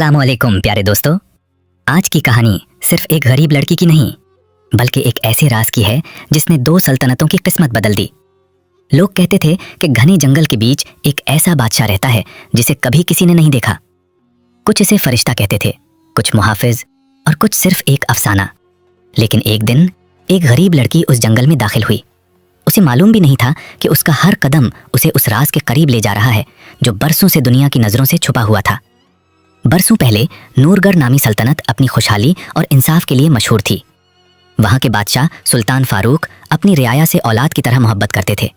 अस्सलाम वालेकुम प्यारे दोस्तों। आज की कहानी सिर्फ एक गरीब लड़की की नहीं बल्कि एक ऐसे राज की है जिसने 2 सल्तनतों की किस्मत बदल दी। लोग कहते थे कि घने जंगल के बीच एक ऐसा बादशाह रहता है जिसे कभी किसी ने नहीं देखा। कुछ इसे फरिश्ता कहते थे, कुछ मुहाफिज और कुछ सिर्फ एक अफसाना। लेकिन एक दिन एक गरीब लड़की उस जंगल में दाखिल हुई। उसे मालूम भी नहीं था कि उसका हर कदम उसे उस राज के करीब ले जा रहा है जो बरसों से दुनिया की नजरों से छुपा हुआ था। बरसों पहले नूरगढ़ नामी सल्तनत अपनी खुशहाली और इंसाफ के लिए मशहूर थी। वहां के बादशाह सुल्तान फारूक अपनी रियाया से औलाद की तरह मोहब्बत करते थे।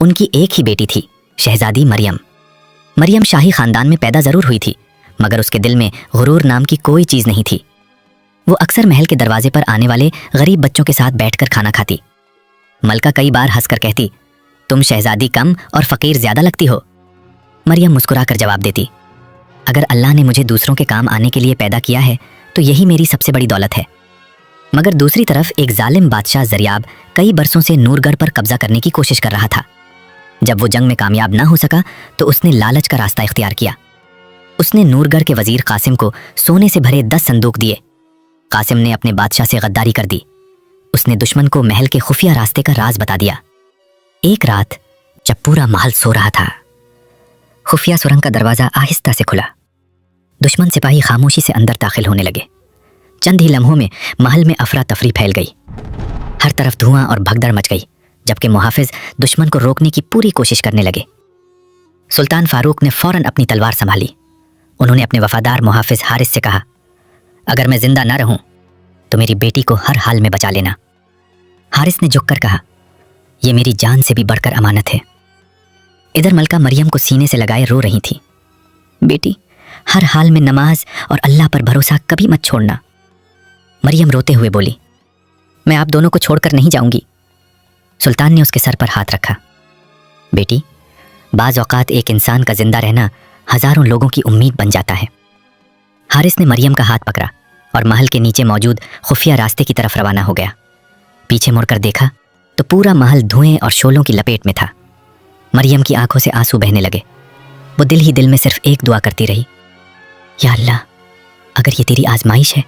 उनकी एक ही बेटी थी, शहजादी मरियम। मरियम शाही खानदान में पैदा जरूर हुई थी, मगर उसके दिल में गुरूर नाम की कोई चीज नहीं थी। वो अक्सर महल के दरवाजे पर आने वाले गरीब बच्चों के साथ बैठकर खाना खाती। मलका कई बार हंसकर कहती, तुम शहजादी कम और फकीर ज्यादा लगती हो। मरियम मुस्कुराकर जवाब देती, अगर अल्लाह ने मुझे दूसरों के काम आने के लिए पैदा किया है तो यही मेरी सबसे बड़ी दौलत है। मगर दूसरी तरफ एक जालिम बादशाह जरियाब कई बरसों से नूरगढ़ पर कब्जा करने की कोशिश कर रहा था। जब वो जंग में कामयाब ना हो सका तो उसने लालच का रास्ता इख्तियार किया। उसने नूरगढ़ के वजीर कासिम को सोने से भरे 10 संदूक दिए। कासिम ने अपने बादशाह से गद्दारी कर दी। उसने दुश्मन को महल के खुफिया रास्ते का राज बता दिया। एक रात जब पूरा महल सो रहा था, खुफिया सुरंग का दरवाजा आहिस्ता से खुला। दुश्मन सिपाही खामोशी से अंदर दाखिल होने लगे। चंद ही लम्हों में महल में अफरा तफरी फैल गई। हर तरफ धुआं और भगदड़ मच गई, जबकि मुहाफिज दुश्मन को रोकने की पूरी कोशिश करने लगे। सुल्तान फारूक ने फौरन अपनी तलवार संभाली। उन्होंने अपने वफादार मुहाफिज हारिस से कहा, अगर मैं जिंदा ना रहूं तो मेरी बेटी को हर हाल में बचा लेना। हारिस ने झुककर कहा, यह मेरी जान से भी बढ़कर अमानत है। इधर मलका मरियम को सीने से लगाए रो रही थी। बेटी, हर हाल में नमाज और अल्लाह पर भरोसा कभी मत छोड़ना। मरियम रोते हुए बोली, मैं आप दोनों को छोड़कर नहीं जाऊंगी। सुल्तान ने उसके सर पर हाथ रखा। बेटी, बाज औकात एक इंसान का जिंदा रहना हजारों लोगों की उम्मीद बन जाता है। हारिस ने मरियम का हाथ पकड़ा और महल के नीचे मौजूद खुफिया रास्ते की तरफ रवाना हो गया। पीछे मुड़कर देखा तो पूरा महल धुएं और शोलों की लपेट में था। मरियम की आंखों से आंसू बहने लगे। वो दिल ही दिल में सिर्फ एक दुआ करती रही, या अल्लाह, अगर ये तेरी आजमाइश है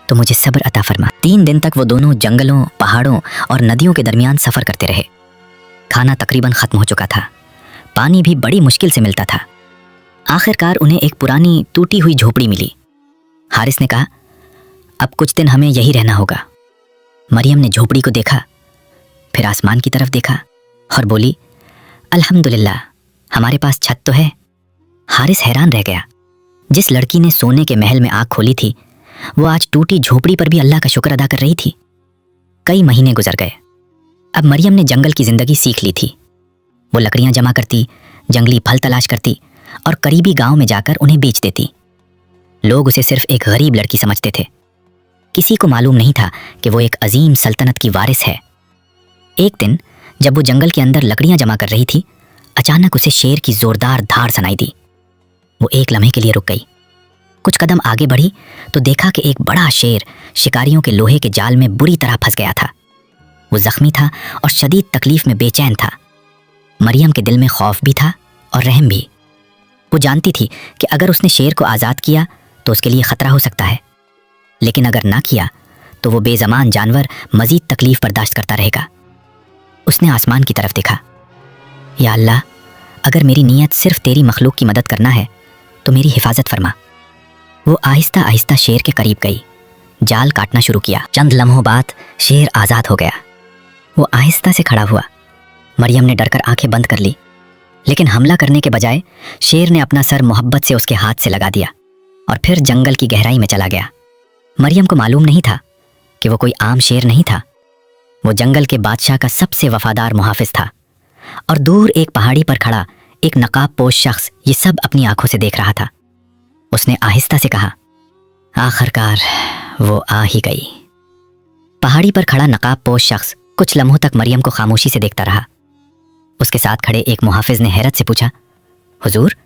तो मुझे सब्र अता फरमा। 3 दिन तक वो दोनों जंगलों, पहाड़ों और नदियों के दरमियान सफर करते रहे। खाना तकरीबन खत्म हो चुका था, पानी भी बड़ी मुश्किल से मिलता था। आखिरकार उन्हें एक पुरानी टूटी हुई झोपड़ी मिली। हारिस ने कहा, अब कुछ दिन हमें यही रहना होगा। मरियम ने झोपड़ी को देखा, फिर आसमान की तरफ देखा और बोली, अल्हम्दुलिल्लाह, हमारे पास छत तो है। हारिस हैरान रह गया। जिस लड़की ने सोने के महल में आग खोली थी, वो आज टूटी झोपड़ी पर भी अल्लाह का शुक्र अदा कर रही थी। कई महीने गुजर गए। अब मरियम ने जंगल की जिंदगी सीख ली थी। वो लकड़ियां जमा करती, जंगली फल तलाश करती और करीबी गांव में जाकर उन्हें बेच देती। लोग उसे सिर्फ एक गरीब लड़की समझते थे। किसी को मालूम नहीं था कि वो एक अजीम सल्तनत की वारिस है। एक दिन जब वो जंगल के अंदर लकड़ियां जमा कर रही थी, अचानक उसे शेर की जोरदार धाड़ सुनाई दी। वो एक लम्हे के लिए रुक गई। कुछ कदम आगे बढ़ी तो देखा कि एक बड़ा शेर शिकारियों के लोहे के जाल में बुरी तरह फंस गया था। वो जख्मी था और शदीद तकलीफ में बेचैन था। मरियम के दिल में खौफ भी था और रहम भी। वो जानती थी कि अगर उसने शेर को आज़ाद किया तो उसके लिए खतरा हो सकता है, लेकिन अगर ना किया तो वो बेज़मान जानवर मजीद तकलीफ बर्दाश्त करता रहेगा। उसने आसमान की तरफ देखा। या अल्लाह, अगर मेरी नीयत सिर्फ तेरी मखलूक की मदद करना है तो मेरी हिफाजत फरमा। वो आहिस्ता आहिस्ता शेर के करीब गई, जाल काटना शुरू किया। चंद लम्हों बाद शेर आज़ाद हो गया। वो आहिस्ता से खड़ा हुआ। मरियम ने डरकर आंखें बंद कर ली, लेकिन हमला करने के बजाय शेर ने अपना सर मोहब्बत से उसके हाथ से लगा दिया और फिर जंगल की गहराई में चला गया। मरियम को मालूम नहीं था कि वो कोई आम शेर नहीं था। वो जंगल के बादशाह का सबसे वफादार मुहाफिज था और दूर एक पहाड़ी पर खड़ा एक नकाब पोश शख्स ये सब अपनी आंखों से देख रहा था। उसने आहिस्ता से कहा, आखिरकार वो आ ही गई। पहाड़ी पर खड़ा नकाब पोश शख्स कुछ लम्हों तक मरियम को खामोशी से देखता रहा। उसके साथ खड़े एक मुहाफिज ने हैरत से पूछा, हुजूर,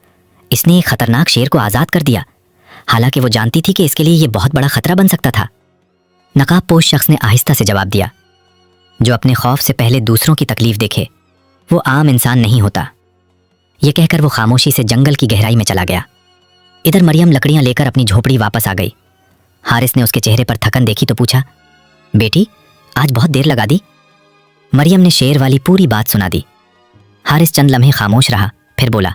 इसने एक खतरनाक शेर को आज़ाद कर दिया, हालांकि वो जानती थी कि इसके लिए ये बहुत बड़ा खतरा बन सकता था। नकाब पोश शख्स ने आहिस्ता से जवाब दिया, जो अपने खौफ से पहले दूसरों की तकलीफ देखे वो आम इंसान नहीं होता। यह कहकर वो खामोशी से जंगल की गहराई में चला गया। इधर मरियम लकड़ियां लेकर अपनी झोपड़ी वापस आ गई। हारिस ने उसके चेहरे पर थकन देखी तो पूछा, बेटी आज बहुत देर लगा दी? मरियम ने शेर वाली पूरी बात सुना दी। हारिस चंद लम्हे खामोश रहा, फिर बोला,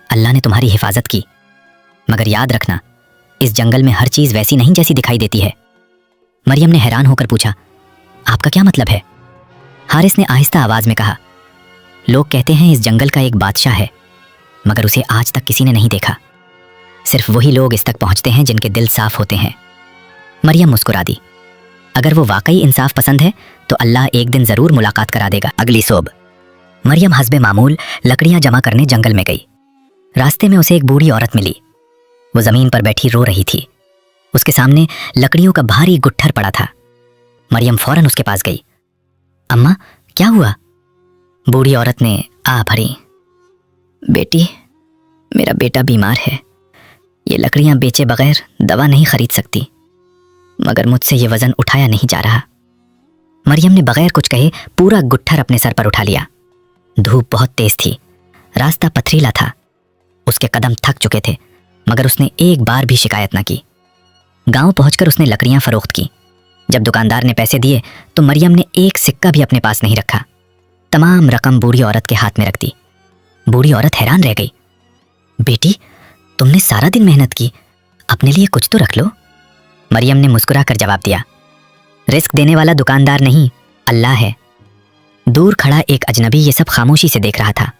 अल्लाह ने तुम्हारी हिफाजत की, मगर याद रखना इस जंगल में हर चीज वैसी नहीं जैसी दिखाई देती है। मरियम ने हैरान होकर पूछा, आपका क्या मतलब है? हारिस ने आहिस्ता आवाज में कहा, लोग कहते हैं इस जंगल का एक बादशाह है, मगर उसे आज तक किसी ने नहीं देखा। सिर्फ वही लोग इस तक पहुंचते हैं जिनके दिल साफ होते हैं। मरियम मुस्कुरा दी। अगर वो वाकई इंसाफ पसंद है तो अल्लाह एक दिन जरूर मुलाकात करा देगा। अगली सुबह मरियम हस्बे मामूल लकड़ियां जमा करने जंगल में गई। रास्ते में उसे एक बूढ़ी औरत मिली। वो जमीन पर बैठी रो रही थी। उसके सामने लकड़ियों का भारी गुट्ठर पड़ा था। मरियम फौरन उसके पास गई। अम्मा क्या हुआ? बूढ़ी औरत ने आह भरी, बेटी मेरा बेटा बीमार है, ये लकड़ियां बेचे बगैर दवा नहीं खरीद सकती, मगर मुझसे ये वजन उठाया नहीं जा रहा। मरियम ने बगैर कुछ कहे पूरा गुट्ठर अपने सर पर उठा लिया। धूप बहुत तेज थी, रास्ता पथरीला था। उसके कदम थक चुके थे, मगर उसने एक बार भी शिकायत न की। गांव पहुंचकर उसने लकड़ियां फरोख्त की। जब दुकानदार ने पैसे दिए तो मरियम ने एक सिक्का भी अपने पास नहीं रखा। तमाम रकम बूढ़ी औरत के हाथ में रख दी। बूढ़ी औरत हैरान रह गई। बेटी तुमने सारा दिन मेहनत की, अपने लिए कुछ तो रख लो। मरियम ने मुस्कुराकर जवाब दिया, रिस्क देने वाला दुकानदार नहीं, अल्लाह है। दूर खड़ा एक अजनबी ये सब खामोशी से देख रहा था।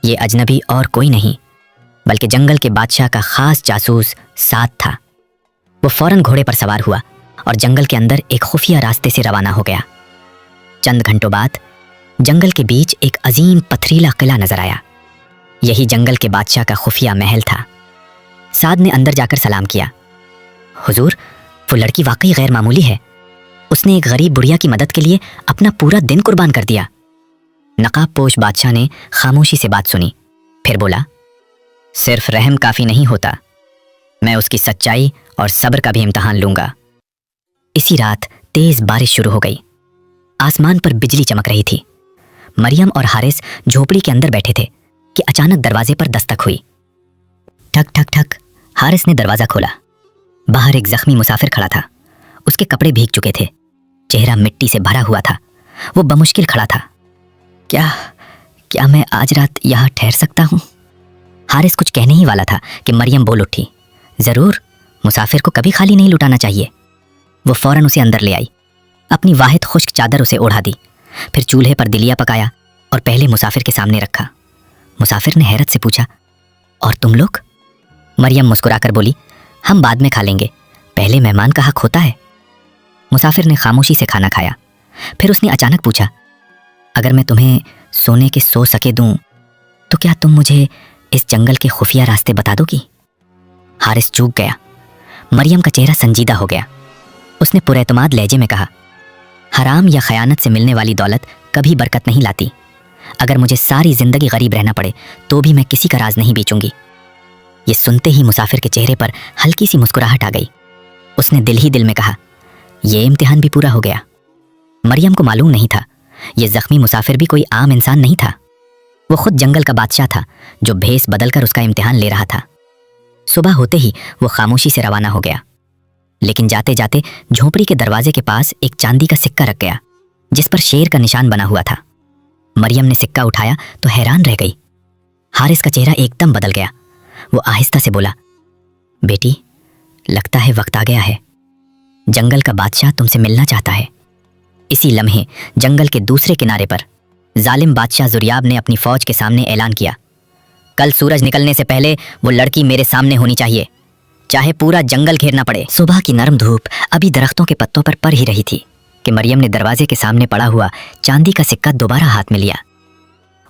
ये अजनबी और कोई नहीं बल्कि जंगल के बादशाह का खास जासूस साद था। वो फौरन घोड़े पर सवार हुआ और जंगल के अंदर एक खुफिया रास्ते से रवाना हो गया। चंद घंटों बाद जंगल के बीच एक अजीम पथरीला किला नजर आया। यही जंगल के बादशाह का खुफिया महल था। साद ने अंदर जाकर सलाम किया। हुजूर, वो लड़की वाकई गैर मामूली है। उसने एक गरीब बुढ़िया की मदद के लिए अपना पूरा दिन कुर्बान कर दिया। नकाब पोश बादशाह ने खामोशी से बात सुनी, फिर बोला, सिर्फ रहम काफी नहीं होता, मैं उसकी सच्चाई और सब्र का भी इम्तिहान लूंगा। इसी रात तेज बारिश शुरू हो गई। आसमान पर बिजली चमक रही थी। मरियम और हारिस झोपड़ी के अंदर बैठे थे कि अचानक दरवाजे पर दस्तक हुई। ठक ठक ठक। हारिस ने दरवाजा खोला। बाहर एक जख्मी मुसाफिर खड़ा था। उसके कपड़े भीग चुके थे, चेहरा मिट्टी से भरा हुआ था। वो बमुश्किल खड़ा था। क्या मैं आज रात यहाँ ठहर सकता हूँ? हारिस कुछ कहने ही वाला था कि मरियम बोल उठी, जरूर, मुसाफिर को कभी खाली नहीं लुटाना चाहिए। वो फौरन उसे अंदर ले आई। अपनी वाहिद खुश्क चादर उसे ओढ़ा दी। फिर चूल्हे पर दिलिया पकाया और पहले मुसाफिर के सामने रखा। मुसाफिर ने हैरत से पूछा, और तुम लोग? मरियम मुस्कुराकर बोली, हम बाद में खा लेंगे, पहले मेहमान का हक होता है। मुसाफिर ने खामोशी से खाना खाया। फिर उसने अचानक पूछा, अगर मैं तुम्हें सोने के 100 सके दूं तो क्या तुम मुझे इस जंगल के खुफिया रास्ते बता दोगी? हारिस चूक गया। मरियम का चेहरा संजीदा हो गया। उसने पुरएतमाद लहजे में कहा, हराम या खयानत से मिलने वाली दौलत कभी बरकत नहीं लाती। अगर मुझे सारी जिंदगी गरीब रहना पड़े तो भी मैं किसी का राज नहीं बेचूंगी। ये सुनते ही मुसाफिर के चेहरे पर हल्की सी मुस्कुराहट आ गई। उसने दिल ही दिल में कहा, यह इम्तिहान भी पूरा हो गया। मरियम को मालूम नहीं था यह जख्मी मुसाफिर भी कोई आम इंसान नहीं था। वो खुद जंगल का बादशाह था जो भेस बदलकर उसका इम्तिहान ले रहा था। सुबह होते ही वो खामोशी से रवाना हो गया, लेकिन जाते जाते झोपड़ी के दरवाजे के पास एक चांदी का सिक्का रख गया जिस पर शेर का निशान बना हुआ था। मरियम ने सिक्का उठाया तो हैरान रह गई। हारिस का चेहरा एकदम बदल गया। वो आहिस्ता से बोला, बेटी, लगता है वक्त आ गया है। जंगल का बादशाह तुमसे मिलना चाहता है। इसी लम्हे जंगल के दूसरे किनारे पर जालिम बादशाह जुर्याब ने अपनी फौज के सामने ऐलान किया, कल सूरज निकलने से पहले वो लड़की मेरे सामने होनी चाहिए, चाहे पूरा जंगल घेरना पड़े। सुबह की नरम धूप अभी दरख्तों के पत्तों पर पड़ ही रही थी कि मरियम ने दरवाजे के सामने पड़ा हुआ चांदी का सिक्का दोबारा हाथ में लिया।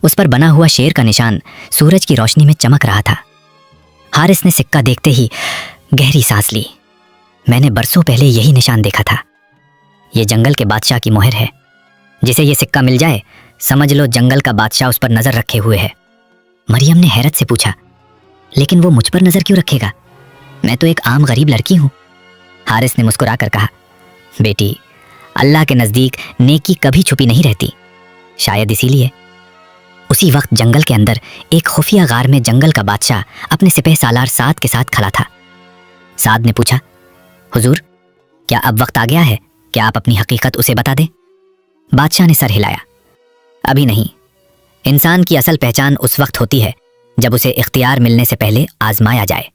उस पर बना हुआ शेर का निशान सूरज की रोशनी में चमक रहा था। हारिस ने सिक्का देखते ही गहरी सांस ली। मैंने बरसों पहले यही निशान देखा था। यह जंगल के बादशाह की मोहर है। जिसे यह सिक्का मिल जाए समझ लो जंगल का बादशाह उस पर नजर रखे हुए है। मरियम ने हैरत से पूछा, लेकिन वो मुझ पर नजर क्यों रखेगा? मैं तो एक आम गरीब लड़की हूं। हारिस ने मुस्कुराकर कहा, बेटी, अल्लाह के नजदीक नेकी कभी छुपी नहीं रहती, शायद इसीलिए। उसी वक्त जंगल के अंदर एक खुफिया गार में जंगल का बादशाह अपने सिपह सालार साद के साथ खड़ा था। साद ने पूछा, हुजूर, क्या अब वक्त आ गया है कि आप अपनी हकीकत उसे बता दें? बादशाह ने सर हिलाया, अभी नहीं। इंसान की असल पहचान उस वक्त होती है जब उसे इख्तियार मिलने से पहले आजमाया जाए।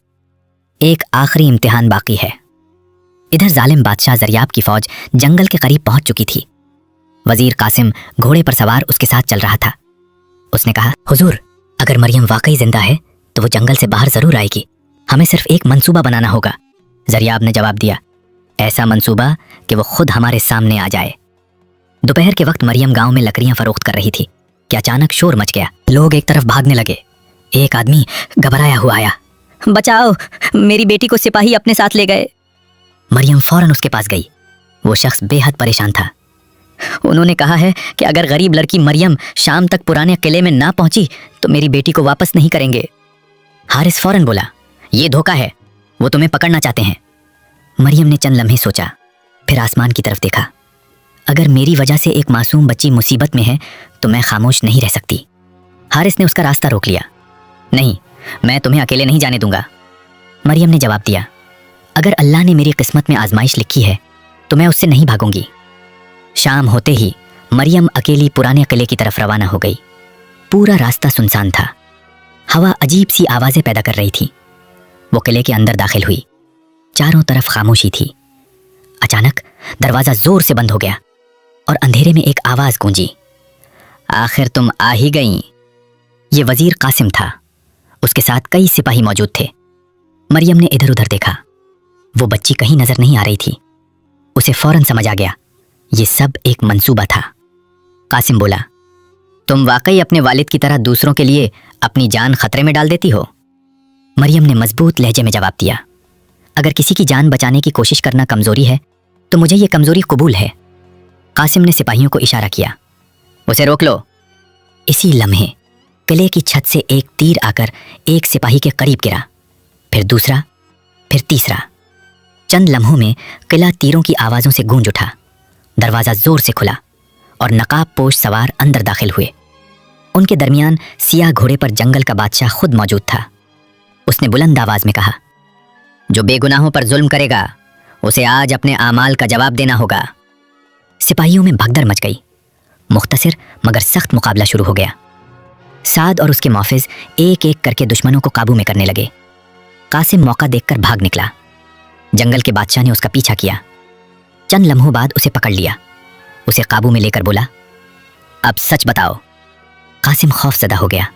एक आखिरी इम्तिहान बाकी है। इधर जालिम बादशाह जरियाब की फौज जंगल के करीब पहुंच चुकी थी। वजीर कासिम घोड़े पर सवार उसके साथ चल रहा था। उसने कहा, हुजूर, अगर मरियम वाकई जिंदा है तो वो जंगल से बाहर जरूर आएगी। हमें सिर्फ एक मंसूबा बनाना होगा। जरियाब ने जवाब दिया, ऐसा मंसूबा कि वो खुद हमारे सामने आ जाए। दोपहर के वक्त मरियम गांव में लकड़ियां फरोख्त कर रही थी कि अचानक शोर मच गया। लोग एक तरफ भागने लगे। एक आदमी घबराया हुआ आया, बचाओ, मेरी बेटी को सिपाही अपने साथ ले गए। मरियम फौरन उसके पास गई। वो शख्स बेहद परेशान था। उन्होंने कहा है कि अगर गरीब लड़की मरियम शाम तक पुराने किले में ना पहुंची तो मेरी बेटी को वापस नहीं करेंगे। हारिस फौरन बोला, ये धोखा है, वो तुम्हें पकड़ना चाहते हैं। मरियम ने चंद लम्हे सोचा, फिर आसमान की तरफ देखा। अगर मेरी वजह से एक मासूम बच्ची मुसीबत में है तो मैं खामोश नहीं रह सकती। हारिस ने उसका रास्ता रोक लिया। नहीं, मैं तुम्हें अकेले नहीं जाने दूंगा। मरियम ने जवाब दिया, अगर अल्लाह ने मेरी किस्मत में आजमाइश लिखी है तो मैं उससे नहीं भागूंगी। शाम होते ही मरियम अकेली पुराने किले की तरफ रवाना हो गई। पूरा रास्ता सुनसान था। हवा अजीब सी आवाजें पैदा कर रही थी। वो किले के अंदर दाखिल हुई। चारों तरफ खामोशी थी। अचानक दरवाजा जोर से बंद हो गया और अंधेरे में एक आवाज गूंजी, आखिर तुम आ ही गईं। ये वजीर कासिम था। उसके साथ कई सिपाही मौजूद थे। मरियम ने इधर उधर देखा। वो बच्ची कहीं नजर नहीं आ रही थी। उसे फौरन समझ आ गया, ये सब एक मंसूबा था। कासिम बोला, तुम वाकई अपने वालिद की तरह दूसरों के लिए अपनी जान खतरे में डाल देती हो? मरियम ने मजबूत लहजे में जवाब दिया, अगर किसी की जान बचाने की कोशिश करना कमजोरी है तो मुझे ये कमजोरी कबूल है। कासिम ने सिपाहियों को इशारा किया, उसे रोक लो। इसी लम्हे किले की छत से एक तीर आकर एक सिपाही के करीब गिरा, फिर दूसरा, फिर तीसरा। चंद लम्हों में किला तीरों की आवाजों से गूंज उठा। दरवाजा जोर से खुला और नकाब पोश सवार अंदर दाखिल हुए। उनके दरमियान सियाह घोड़े पर जंगल का बादशाह खुद मौजूद था। उसने बुलंद आवाज में कहा, जो बेगुनाहों पर जुल्म करेगा उसे आज अपने आमाल का जवाब देना होगा। सिपाहियों में भगदड़ मच गई। मुख्तसर मगर सख्त मुकाबला शुरू हो गया। साद और उसके मौफिज एक एक करके दुश्मनों को काबू में करने लगे। कासिम मौका देखकर भाग निकला। जंगल के बादशाह ने उसका पीछा किया। चंद लम्हों बाद उसे पकड़ लिया। उसे काबू में लेकर बोला, अब सच बताओ। कासिम खौफजदा हो गया।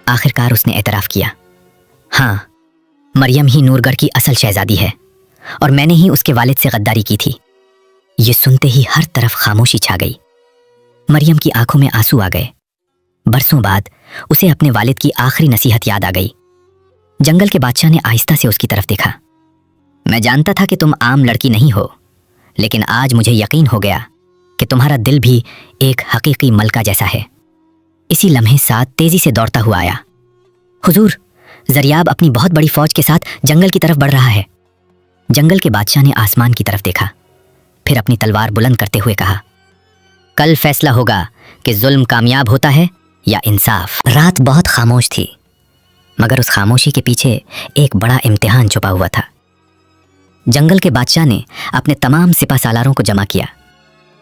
आखिरकार उसने एतराफ किया, हाँ, मरियम ही नूरगढ़ की असल शहजादी है और मैंने ही उसके वालिद से गद्दारी की थी। ये सुनते ही हर तरफ खामोशी छा गई। मरियम की आंखों में आंसू आ गए। बरसों बाद उसे अपने वालिद की आखिरी नसीहत याद आ गई। जंगल के बादशाह ने आहिस्ता से उसकी तरफ देखा। मैं जानता था कि तुम आम लड़की नहीं हो, लेकिन आज मुझे यकीन हो गया कि तुम्हारा दिल भी एक हकीकी मलका जैसा है। इसी लम्हे साद तेजी से दौड़ता हुआ आया। हुजूर, जरियाब अपनी बहुत बड़ी फौज के साथ जंगल की तरफ बढ़ रहा है। जंगल के बादशाह ने आसमान की तरफ देखा, फिर अपनी तलवार बुलंद करते हुए कहा, कल फैसला होगा कि जुल्म कामयाब होता है या इंसाफ। रात बहुत खामोश थी, मगर उस खामोशी के पीछे एक बड़ा इम्तिहान छुपा हुआ था। जंगल के बादशाह ने अपने तमाम सिपा सालारों को जमा किया।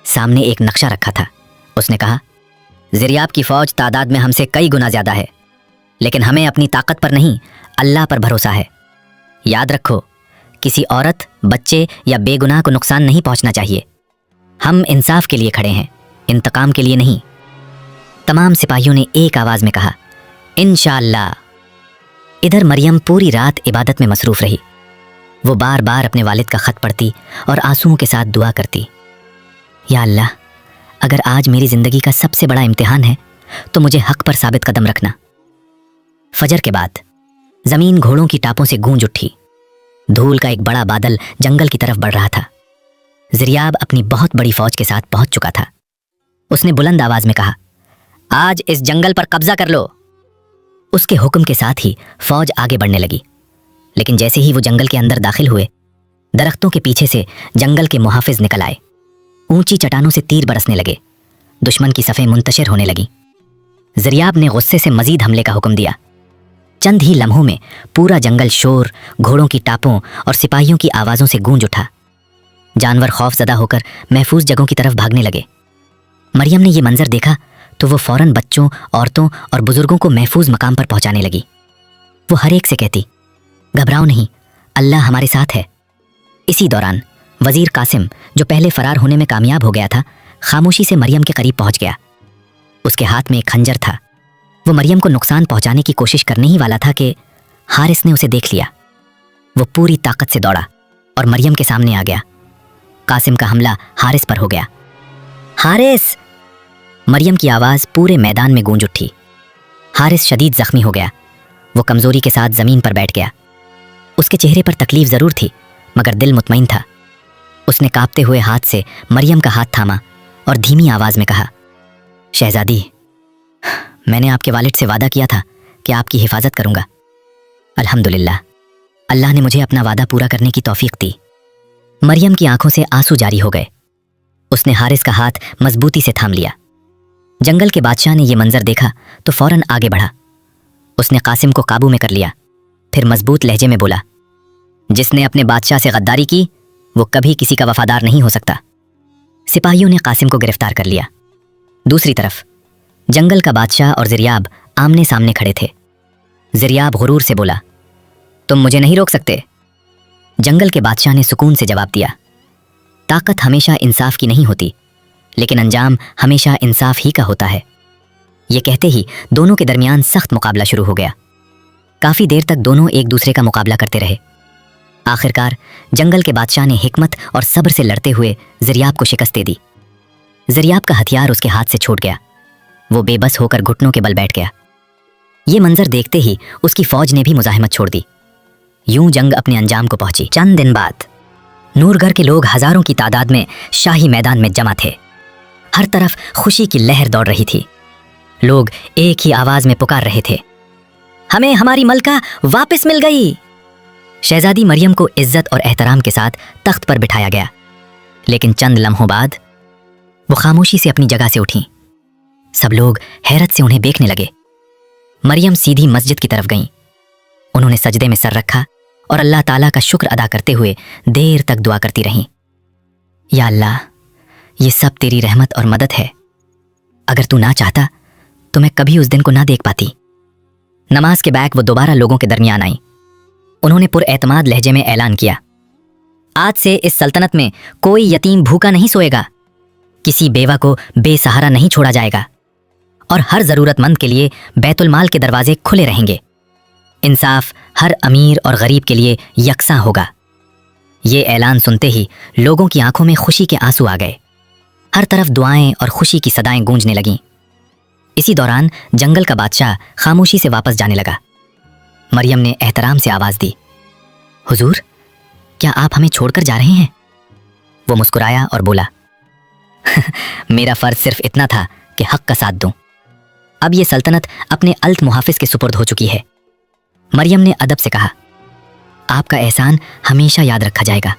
सामने एक नक्शा रखा था। उसने कहा, ज़रियाब की फौज तादाद में हमसे कई गुना ज्यादा है, लेकिन हमें अपनी ताकत पर नहीं, अल्लाह पर भरोसा है। याद रखो, किसी औरत, बच्चे या बेगुनाह को नुकसान नहीं पहुंचना चाहिए। हम इंसाफ के लिए खड़े हैं, इंतकाम के लिए नहीं। तमाम सिपाहियों ने एक आवाज में कहा, इंशाअल्लाह। इधर मरियम पूरी रात इबादत में मसरूफ रही। वो बार बार अपने वालिद का खत पढ़ती और आंसुओं के साथ दुआ करती, या अल्लाह, अगर आज मेरी जिंदगी का सबसे बड़ा इम्तिहान है तो मुझे हक पर साबित कदम रखना। फजर के बाद जमीन घोड़ों की टापों से गूंज उठी। धूल का एक बड़ा बादल जंगल की तरफ बढ़ रहा था। ज़रियाब अपनी बहुत बड़ी फौज के साथ पहुंच चुका था। उसने बुलंद आवाज में कहा, आज इस जंगल पर कब्जा कर लो। उसके हुक्म के साथ ही फौज आगे बढ़ने लगी, लेकिन जैसे ही वो जंगल के अंदर दाखिल हुए, दरख्तों के पीछे से जंगल के मुहाफिज निकल आए। ऊंची चट्टानों से तीर बरसने लगे। दुश्मन की सफ़ें मुंतशिर होने लगी। ज़रियाब ने गुस्से से मजीद हमले का हुक्म दिया। चंद ही लम्हों में पूरा जंगल शोर, घोड़ों की टापों और सिपाहियों की आवाज़ों से गूंज उठा। जानवर खौफजदा होकर महफूज जगहों की तरफ भागने लगे। मरियम ने यह मंजर देखा तो वो फौरन बच्चों, औरतों और बुजुर्गों को महफूज मकाम पर पहुंचाने लगी। वो हर एक से कहती, घबराओ नहीं, अल्लाह हमारे साथ है। इसी दौरान वजीर कासिम, जो पहले फरार होने में कामयाब हो गया था, खामोशी से मरियम के करीब पहुंच गया। उसके हाथ में एक खंजर था। वो मरियम को नुकसान पहुंचाने की कोशिश करने ही वाला था कि हारिस ने उसे देख लिया। वो पूरी ताकत से दौड़ा और मरियम के सामने आ गया। कासिम का हमला हारिस पर हो गया। हारिस! मरियम की आवाज़ पूरे मैदान में गूंज उठी। हारिस शदीद जख्मी हो गया। वो कमजोरी के साथ ज़मीन पर बैठ गया। उसके चेहरे पर तकलीफ ज़रूर थी, मगर दिल मुतमईन था। उसने कांपते हुए हाथ से मरियम का हाथ थामा और धीमी आवाज़ में कहा, शहजादी, मैंने आपके वालिद से वादा किया था कि आपकी हिफाजत करूंगा। अल्हम्दुलिल्लाह, अल्लाह ने मुझे अपना वादा पूरा करने की तौफीक दी। मरियम की आंखों से आंसू जारी हो गए। उसने हारिस का हाथ मजबूती से थाम लिया। जंगल के बादशाह ने यह मंजर देखा तो फौरन आगे बढ़ा। उसने कासिम को काबू में कर लिया, फिर मजबूत लहजे में बोला, जिसने अपने बादशाह से गद्दारी की वो कभी किसी का वफादार नहीं हो सकता। सिपाहियों ने कासिम को गिरफ्तार कर लिया। दूसरी तरफ जंगल का बादशाह और ज़रियाब आमने सामने खड़े थे। ज़रियाब गुरूर से बोला, तुम मुझे नहीं रोक सकते। जंगल के बादशाह ने सुकून से जवाब दिया, ताकत हमेशा इंसाफ की नहीं होती, लेकिन अंजाम हमेशा इंसाफ ही का होता है। ये कहते ही दोनों के दरमियान सख्त मुकाबला शुरू हो गया। काफ़ी देर तक दोनों एक दूसरे का मुकाबला करते रहे। आखिरकार जंगल के बादशाह ने हिकमत और सब्र से लड़ते हुए ज़रियाब को शिकस्त दे दी। ज़रियाब का हथियार उसके हाथ से छूट गया। वो बेबस होकर घुटनों के बल बैठ गया। ये मंजर देखते ही उसकी फौज ने भी मुजाहिमत छोड़ दी। यूं जंग अपने अंजाम को पहुंची। चंद दिन बाद नूरगढ़ के लोग हजारों की तादाद में शाही मैदान में जमा थे। हर तरफ खुशी की लहर दौड़ रही थी। लोग एक ही आवाज में पुकार रहे थे, हमें हमारी मलका वापस मिल गई। शहजादी मरियम को इज्जत और एहतराम के साथ तख्त पर बिठाया गया, लेकिन चंद लम्हों बाद वो खामोशी से अपनी जगह से उठी। सब लोग हैरत से उन्हें देखने लगे। मरियम सीधी मस्जिद की तरफ गईं। उन्होंने सजदे में सर रखा और अल्लाह ताला का शुक्र अदा करते हुए देर तक दुआ करती रहीं। या अल्लाह, ये सब तेरी रहमत और मदद है। अगर तू ना चाहता तो मैं कभी उस दिन को ना देख पाती। नमाज के बैक वो दोबारा लोगों के दरमियान आई। उन्होंने पुरएतमाद लहजे में ऐलान किया, आज से इस सल्तनत में कोई यतीम भूखा नहीं सोएगा, किसी बेवा को बेसहारा नहीं छोड़ा जाएगा और हर जरूरतमंद के लिए बैतुल माल के दरवाजे खुले रहेंगे। इंसाफ हर अमीर और गरीब के लिए यकसा होगा। ये ऐलान सुनते ही लोगों की आंखों में खुशी के आंसू आ गए। हर तरफ दुआएं और खुशी की सदाएं गूंजने लगीं। इसी दौरान जंगल का बादशाह खामोशी से वापस जाने लगा। मरियम ने एहतराम से आवाज दी, हुजूर, क्या आप हमें छोड़कर जा रहे हैं? वो मुस्कुराया और बोला, मेरा फर्ज सिर्फ इतना था कि हक का साथ दूं। अब ये सल्तनत अपने अल्त मुहाफिज के सुपुर्द हो चुकी है। मरियम ने अदब से कहा, आपका एहसान हमेशा याद रखा जाएगा।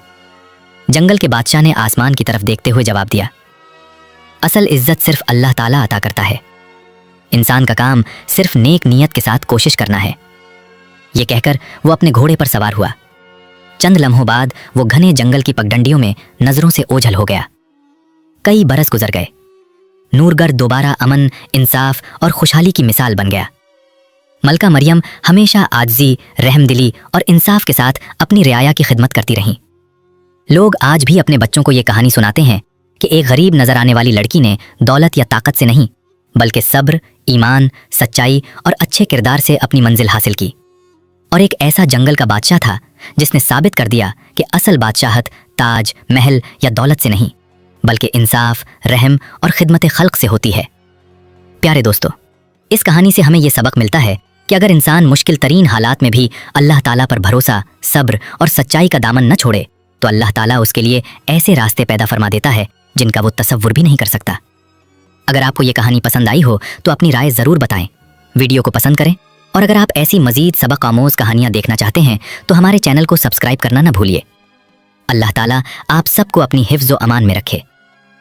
जंगल के बादशाह ने आसमान की तरफ देखते हुए जवाब दिया, असल इज्जत सिर्फ अल्लाह ताला अता करता है। इंसान का काम सिर्फ नेक नीयत के साथ कोशिश करना है। ये कहकर वो अपने घोड़े पर सवार हुआ। चंद लम्हों बाद वो घने जंगल की पगडंडियों में नजरों से ओझल हो गया। कई बरस गुजर गए। नूरगढ़ दोबारा अमन, इंसाफ और खुशहाली की मिसाल बन गया। मलका मरियम हमेशा आजिज़ी, रहमदिली और इंसाफ के साथ अपनी रियाया की खिदमत करती रहीं। लोग आज भी अपने बच्चों को ये कहानी सुनाते हैं कि एक गरीब नजर आने वाली लड़की ने दौलत या ताकत से नहीं, बल्कि सब्र, ईमान, सच्चाई और अच्छे किरदार से अपनी मंजिल हासिल की। और एक ऐसा जंगल का बादशाह था जिसने साबित कर दिया कि असल बादशाहत ताज, महल या दौलत से नहीं, बल्कि इंसाफ, रहम और खिदमत खल्क से होती है। प्यारे दोस्तों, इस कहानी से हमें यह सबक मिलता है कि अगर इंसान मुश्किल तरीन हालात में भी अल्लाह ताला पर भरोसा, सब्र और सच्चाई का दामन न छोड़े तो अल्लाह ताला उसके लिए ऐसे रास्ते पैदा फरमा देता है जिनका वो तसव्वुर भी नहीं कर सकता। अगर आपको ये कहानी पसंद आई हो तो अपनी राय ज़रूर बताएं, वीडियो को पसंद करें, और अगर आप ऐसी मज़ीद सबक आमोज़ कहानियाँ देखना चाहते हैं तो हमारे चैनल को सब्सक्राइब करना न भूलिए। अल्लाह ताला आप सबको अपनी हिफ्ज़ व अमान में रखे।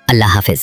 अल्लाह हाफ़िज़।